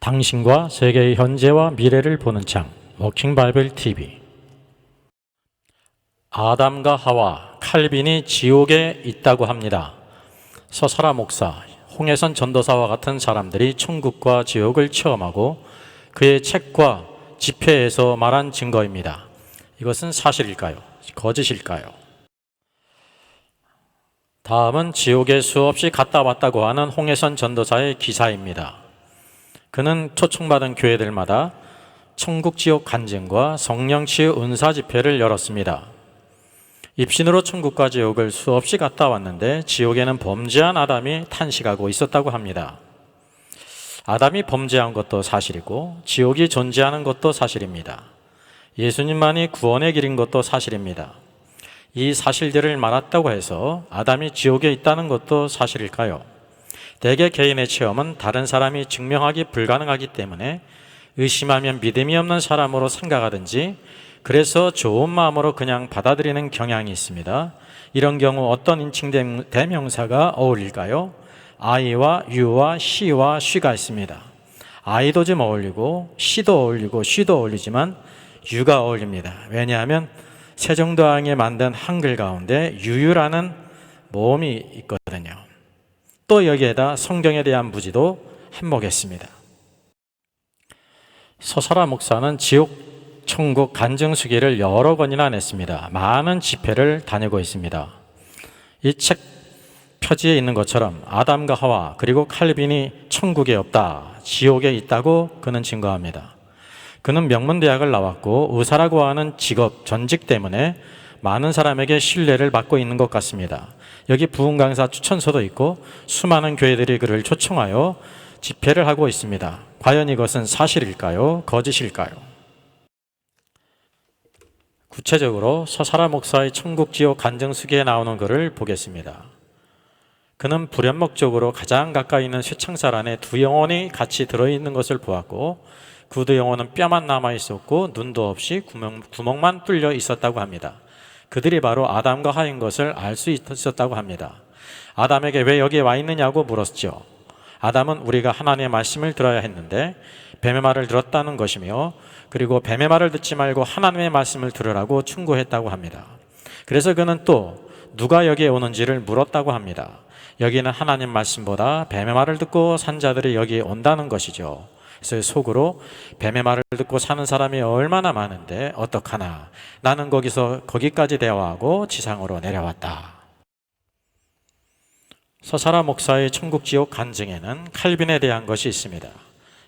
당신과 세계의 현재와 미래를 보는 창 워킹 바이블 TV. 아담과 하와, 칼빈이 지옥에 있다고 합니다. 서사라 목사, 홍해선 전도사와 같은 사람들이 천국과 지옥을 체험하고 그의 책과 집회에서 말한 증거입니다. 이것은 사실일까요? 거짓일까요? 다음은 지옥에 수없이 갔다 왔다고 하는 홍해선 전도사의 기사입니다. 그는 초청받은 교회들마다 천국 지옥 간증과 성령 치유 은사 집회를 열었습니다. 입신으로 천국과 지옥을 수없이 갔다 왔는데 지옥에는 범죄한 아담이 탄식하고 있었다고 합니다. 아담이 범죄한 것도 사실이고 지옥이 존재하는 것도 사실입니다. 예수님만이 구원의 길인 것도 사실입니다. 이 사실들을 말했다고 해서 아담이 지옥에 있다는 것도 사실일까요? 대개 개인의 체험은 다른 사람이 증명하기 불가능하기 때문에 의심하면 믿음이 없는 사람으로 생각하든지 그래서 좋은 마음으로 그냥 받아들이는 경향이 있습니다. 이런 경우 어떤 인칭 대명사가 어울릴까요? I와 You와 She와 She가 있습니다. I도 좀 어울리고 She도 어울리고 She도 어울리지만 You가 어울립니다. 왜냐하면 세종대왕이 만든 한글 가운데 유유라는 모음이 있거든요. 또 여기에다 성경에 대한 무지도 한몫했습니다. 서사라 목사는 지옥, 천국 간증수기를 여러 번이나 냈습니다. 많은 집회를 다니고 있습니다. 이 책 표지에 있는 것처럼 아담과 하와 그리고 칼빈이 천국에 없다, 지옥에 있다고 그는 증거합니다. 그는 명문대학을 나왔고 의사라고 하는 직업, 전직 때문에 많은 사람에게 신뢰를 받고 있는 것 같습니다. 여기 부흥 강사 추천서도 있고 수많은 교회들이 그를 초청하여 집회를 하고 있습니다. 과연 이것은 사실일까요? 거짓일까요? 구체적으로 서사라 목사의 천국 지옥 간증수기에 나오는 글을 보겠습니다. 그는 불연목적으로 가장 가까이 있는 쇠창살 안에 두 영혼이 같이 들어있는 것을 보았고 그 두 영혼은 뼈만 남아있었고 눈도 없이 구멍만 뚫려 있었다고 합니다. 그들이 바로 아담과 하인 것을 알 수 있었다고 합니다. 아담에게 왜 여기에 와 있느냐고 물었죠. 아담은 우리가 하나님의 말씀을 들어야 했는데 뱀의 말을 들었다는 것이며 그리고 뱀의 말을 듣지 말고 하나님의 말씀을 들으라고 충고했다고 합니다. 그래서 그는 또 누가 여기에 오는지를 물었다고 합니다. 여기는 하나님 말씀보다 뱀의 말을 듣고 산 자들이 여기에 온다는 것이죠. 그래서 속으로 뱀의 말을 듣고 사는 사람이 얼마나 많은데 어떡하나, 나는 거기까지 대화하고 지상으로 내려왔다. 서사라 목사의 천국 지옥 간증에는 칼빈에 대한 것이 있습니다.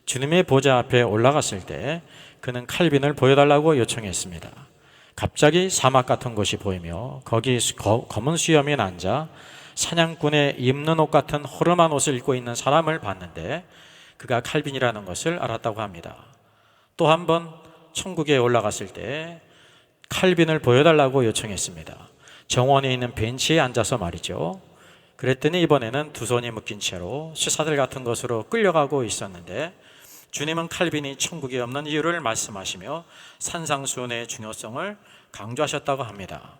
주님의 보좌 앞에 올라갔을 때 그는 칼빈을 보여달라고 요청했습니다. 갑자기 사막 같은 곳이 보이며 거기 검은 수염이 앉아 사냥꾼의 입는 옷 같은 허름한 옷을 입고 있는 사람을 봤는데 그가 칼빈이라는 것을 알았다고 합니다. 또 한 번 천국에 올라갔을 때 칼빈을 보여달라고 요청했습니다. 정원에 있는 벤치에 앉아서 말이죠. 그랬더니 이번에는 두 손이 묶인 채로 쇠사슬 같은 것으로 끌려가고 있었는데 주님은 칼빈이 천국에 없는 이유를 말씀하시며 산상수훈의 중요성을 강조하셨다고 합니다.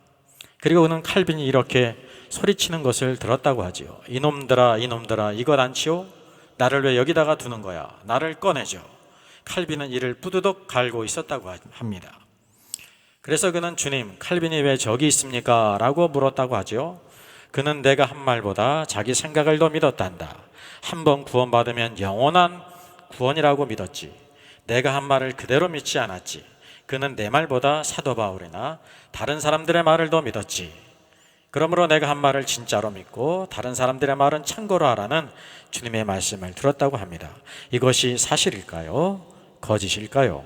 그리고 그는 칼빈이 이렇게 소리치는 것을 들었다고 하지요. 이놈들아 이놈들아 이것 안치오? 나를 왜 여기다가 두는 거야? 나를 꺼내줘. 칼빈은 이를 뿌드덕 갈고 있었다고 합니다. 그래서 그는 주님, 칼빈이 왜 저기 있습니까? 라고 물었다고 하죠. 그는 내가 한 말보다 자기 생각을 더 믿었단다. 한 번 구원받으면 영원한 구원이라고 믿었지. 내가 한 말을 그대로 믿지 않았지. 그는 내 말보다 사도 바울이나 다른 사람들의 말을 더 믿었지. 그러므로 내가 한 말을 진짜로 믿고 다른 사람들의 말은 참고로 하라는 주님의 말씀을 들었다고 합니다. 이것이 사실일까요? 거짓일까요?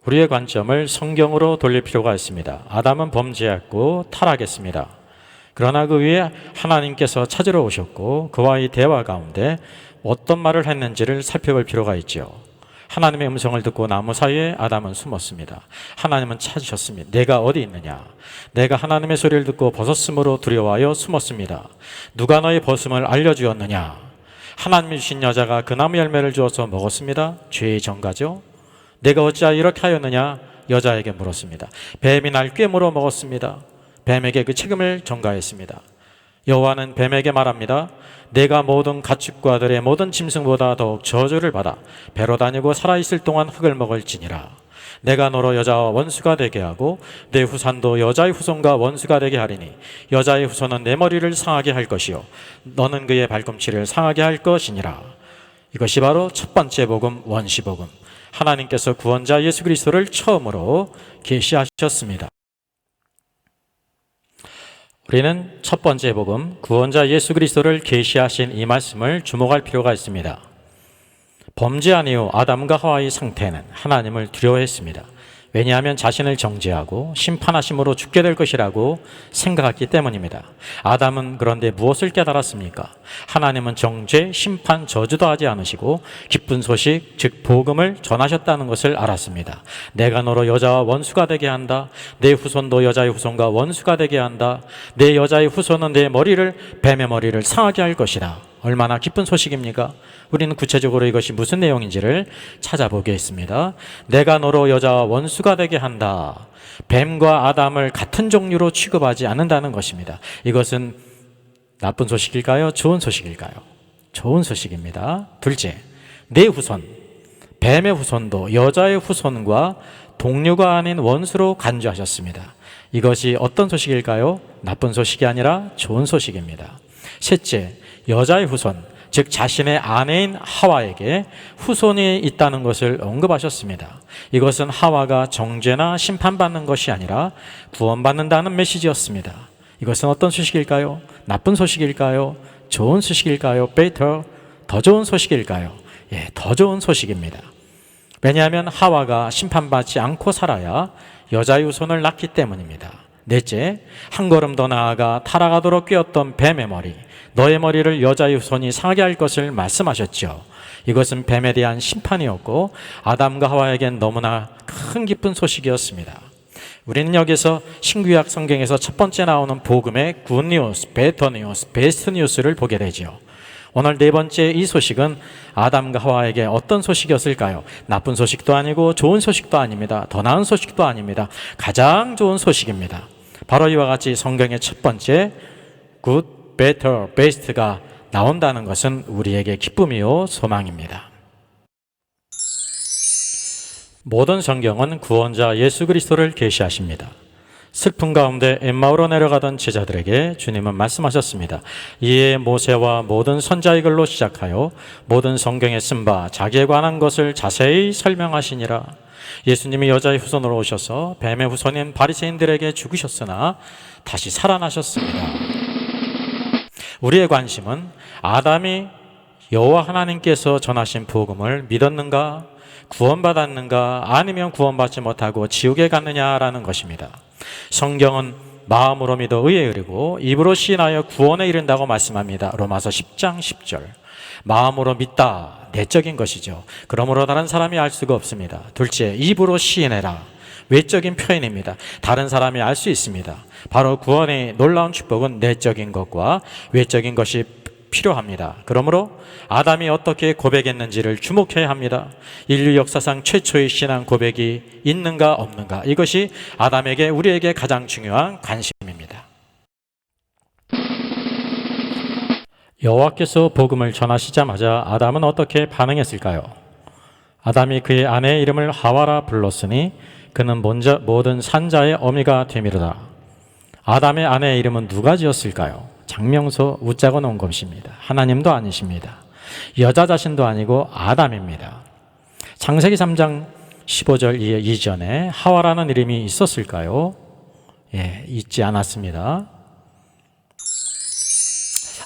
우리의 관점을 성경으로 돌릴 필요가 있습니다. 아담은 범죄했고 타락했습니다. 그러나 그 위에 하나님께서 찾으러 오셨고 그와의 대화 가운데 어떤 말을 했는지를 살펴볼 필요가 있죠. 하나님의 음성을 듣고 나무 사이에 아담은 숨었습니다. 하나님은 찾으셨습니다. 내가 어디 있느냐? 내가 하나님의 소리를 듣고 벗었으므로 두려워하여 숨었습니다. 누가 너의 벗음을 알려주었느냐? 하나님이 주신 여자가 그 나무 열매를 주어서 먹었습니다. 죄의 전가죠. 내가 어찌하여 이렇게 하였느냐? 여자에게 물었습니다. 뱀이 날 꿰물어 먹었습니다. 뱀에게 그 책임을 전가했습니다. 여호와는 뱀에게 말합니다. 내가 모든 가축과들의 모든 짐승보다 더욱 저주를 받아 배로 다니고 살아있을 동안 흙을 먹을지니라. 내가 너로 여자와 원수가 되게 하고 내 후손도 여자의 후손과 원수가 되게 하리니 여자의 후손은 내 머리를 상하게 할 것이요 너는 그의 발꿈치를 상하게 할 것이니라. 이것이 바로 첫 번째 복음, 원시복음. 하나님께서 구원자 예수 그리스도를 처음으로 계시하셨습니다. 우리는 첫 번째 복음, 구원자 예수 그리스도를 계시하신 이 말씀을 주목할 필요가 있습니다. 범죄한 이후 아담과 하와의 상태는 하나님을 두려워했습니다. 왜냐하면 자신을 정죄하고 심판하심으로 죽게 될 것이라고 생각했기 때문입니다. 아담은 그런데 무엇을 깨달았습니까? 하나님은 정죄, 심판, 저주도 하지 않으시고 기쁜 소식, 즉 복음을 전하셨다는 것을 알았습니다. 내가 너로 여자와 원수가 되게 한다. 내 후손도 여자의 후손과 원수가 되게 한다. 내 여자의 후손은 내 머리를 뱀의 머리를 상하게 할 것이다. 얼마나 기쁜 소식입니까? 우리는 구체적으로 이것이 무슨 내용인지를 찾아보겠습니다. 내가 너로 여자와 원수가 되게 한다. 뱀과 아담을 같은 종류로 취급하지 않는다는 것입니다. 이것은 나쁜 소식일까요? 좋은 소식일까요? 좋은 소식입니다. 둘째, 내 후손, 뱀의 후손도 여자의 후손과 동료가 아닌 원수로 간주하셨습니다. 이것이 어떤 소식일까요? 나쁜 소식이 아니라 좋은 소식입니다. 셋째, 여자의 후손, 즉 자신의 아내인 하와에게 후손이 있다는 것을 언급하셨습니다. 이것은 하와가 정죄나 심판받는 것이 아니라 구원받는다는 메시지였습니다. 이것은 어떤 소식일까요? 나쁜 소식일까요? 좋은 소식일까요? better, 더 좋은 소식일까요? 더 좋은 소식입니다. 왜냐하면 하와가 심판받지 않고 살아야 여자의 후손을 낳기 때문입니다. 넷째, 한 걸음 더 나아가 타락하도록 꿰었던 뱀의 머리, 너의 머리를 여자의 후손이 상하게 할 것을 말씀하셨죠. 이것은 뱀에 대한 심판이었고 아담과 하와에겐 너무나 큰 기쁜 소식이었습니다. 우리는 여기서 신구약 성경에서 첫 번째 나오는 복음의 굿뉴스, 베터뉴스, 베스트뉴스를 보게 되죠. 오늘 네 번째 이 소식은 아담과 하와에게 어떤 소식이었을까요? 나쁜 소식도 아니고 좋은 소식도 아닙니다. 더 나은 소식도 아닙니다. 가장 좋은 소식입니다. 바로 이와 같이 성경의 첫 번째 good, better, best가 나온다는 것은 우리에게 기쁨이요 소망입니다. 모든 성경은 구원자 예수 그리스도를 계시하십니다. 슬픔 가운데 엠마오로 내려가던 제자들에게 주님은 말씀하셨습니다. 이에 모세와 모든 선자의 글로 시작하여 모든 성경에 쓴 바 자기에 관한 것을 자세히 설명하시니라. 예수님이 여자의 후손으로 오셔서 뱀의 후손인 바리새인들에게 죽으셨으나 다시 살아나셨습니다. 우리의 관심은 아담이 여호와 하나님께서 전하신 복음을 믿었는가, 구원받았는가, 아니면 구원받지 못하고 지옥에 갔느냐라는 것입니다. 성경은 마음으로 믿어 의에 이르고 입으로 시인하여 구원에 이른다고 말씀합니다. 로마서 10장 10절. 마음으로 믿다, 내적인 것이죠. 그러므로 다른 사람이 알 수가 없습니다. 둘째, 입으로 시인해라. 외적인 표현입니다. 다른 사람이 알 수 있습니다. 바로 구원의 놀라운 축복은 내적인 것과 외적인 것이 필요합니다. 그러므로 아담이 어떻게 고백했는지를 주목해야 합니다. 인류 역사상 최초의 신앙 고백이 있는가 없는가, 이것이 아담에게 우리에게 가장 중요한 관심입니다. 여호와께서 복음을 전하시자마자 아담은 어떻게 반응했을까요? 아담이 그의 아내의 이름을 하와라 불렀으니 그는 모든 산자의 어미가 되미로다. 아담의 아내의 이름은 누가 지었을까요? 장명소 웃자고 놓은 것입니다. 하나님도 아니십니다. 여자 자신도 아니고 아담입니다. 창세기 3장 15절 이전에 하와라는 이름이 있었을까요? 있지 않았습니다.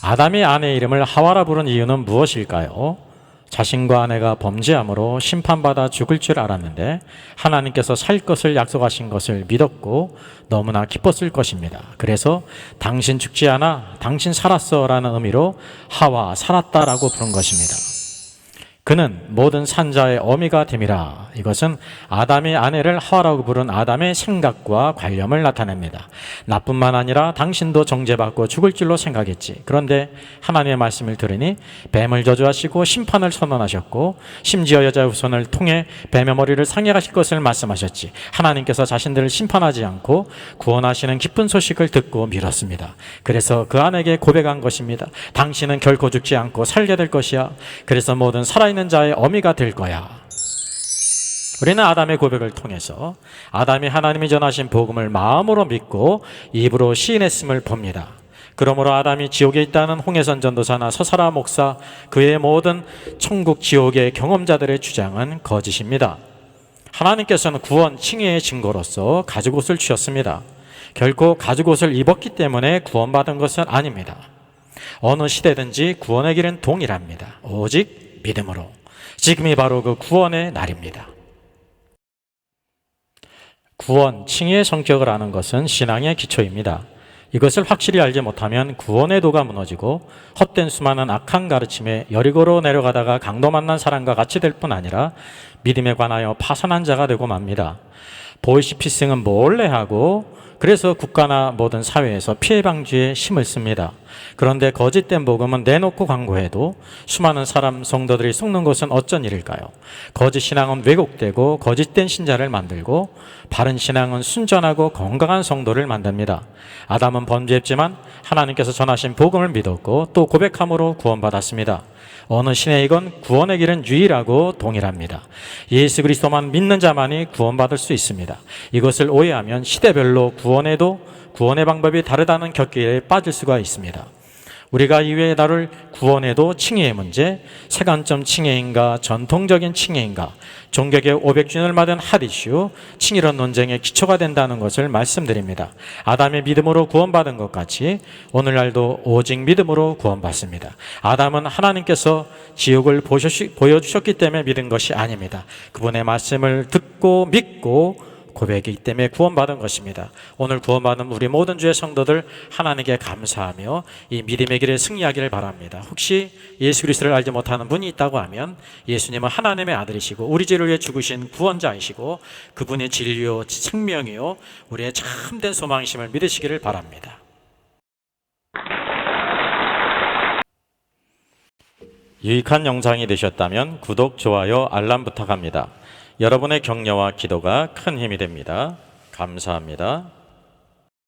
아담이 아내의 이름을 하와라 부른 이유는 무엇일까요? 자신과 아내가 범죄함으로 심판받아 죽을 줄 알았는데 하나님께서 살 것을 약속하신 것을 믿었고 너무나 기뻤을 것입니다. 그래서 당신 죽지 않아, 당신 살았어 라는 의미로 하와, 살았다라고 부른 것입니다. 그는 모든 산자의 어미가 됨이라. 이것은 아담의 아내를 하와라고 부른 아담의 생각과 관념을 나타냅니다. 나뿐만 아니라 당신도 정죄받고 죽을 줄로 생각했지. 그런데 하나님의 말씀을 들으니 뱀을 저주하시고 심판을 선언하셨고 심지어 여자의 후손을 통해 뱀의 머리를 상해하실 것을 말씀하셨지. 하나님께서 자신들을 심판하지 않고 구원하시는 기쁜 소식을 듣고 밀었습니다. 그래서 그 아내에게 고백한 것입니다. 당신은 결코 죽지 않고 살게 될 것이야. 그래서 모든 살아있는 자의 어미가 될 거야. 우리는 아담의 고백을 통해서 아담이 하나님이 전하신 복음을 마음으로 믿고 입으로 시인했음을 봅니다. 그러므로 아담이 지옥에 있다는 홍해선 전도사나 서사라 목사, 그의 모든 천국 지옥의 경험자들의 주장은 거짓입니다. 하나님께서는 구원 칭의의 증거로서 가죽옷을 주셨습니다. 결코 가죽옷을 입었기 때문에 구원받은 것은 아닙니다. 어느 시대든지 구원의 길은 동일합니다. 오직 믿음으로. 지금이 바로 그 구원의 날입니다. 구원, 칭의의 성격을 아는 것은 신앙의 기초입니다. 이것을 확실히 알지 못하면 구원의 도가 무너지고 헛된 수많은 악한 가르침에 여리고로 내려가다가 강도 만난 사람과 같이 될 뿐 아니라 믿음에 관하여 파산한 자가 되고 맙니다. 보이시피싱은 몰래 하고 그래서 국가나 모든 사회에서 피해 방지에 힘을 씁니다. 그런데 거짓된 복음은 내놓고 광고해도 수많은 사람 성도들이 속는 것은 어쩐 일일까요? 거짓 신앙은 왜곡되고 거짓된 신자를 만들고 바른 신앙은 순전하고 건강한 성도를 만듭니다. 아담은 범죄했지만 하나님께서 전하신 복음을 믿었고 또 고백함으로 구원받았습니다. 어느 시내이건 구원의 길은 유일하고 동일합니다. 예수 그리스도만 믿는 자만이 구원받을 수 있습니다. 이것을 오해하면 시대별로 구원의 방법이 다르다는 격기에 빠질 수가 있습니다. 우리가 이외에 다룰 구원에도 칭의의 문제, 세관점 칭의인가 전통적인 칭의인가, 종교계 500주년을 맞은 핫이슈, 칭의론 논쟁의 기초가 된다는 것을 말씀드립니다. 아담의 믿음으로 구원받은 것 같이 오늘날도 오직 믿음으로 구원받습니다. 아담은 하나님께서 지옥을 보여주셨기 때문에 믿은 것이 아닙니다. 그분의 말씀을 듣고 믿고 고백이기 때문에 구원받은 것입니다. 오늘 구원받은 우리 모든 주의 성도들 하나님께 감사하며 이 믿음의 길에 승리하기를 바랍니다. 혹시 예수 그리스도를 알지 못하는 분이 있다고 하면 예수님은 하나님의 아들이시고 우리 죄를 위해 죽으신 구원자이시고 그분의 진리요 생명이요 우리의 참된 소망이심을 믿으시기를 바랍니다. 유익한 영상이 되셨다면 구독, 좋아요, 알람 부탁합니다. 여러분의 격려와 기도가 큰 힘이 됩니다. 감사합니다.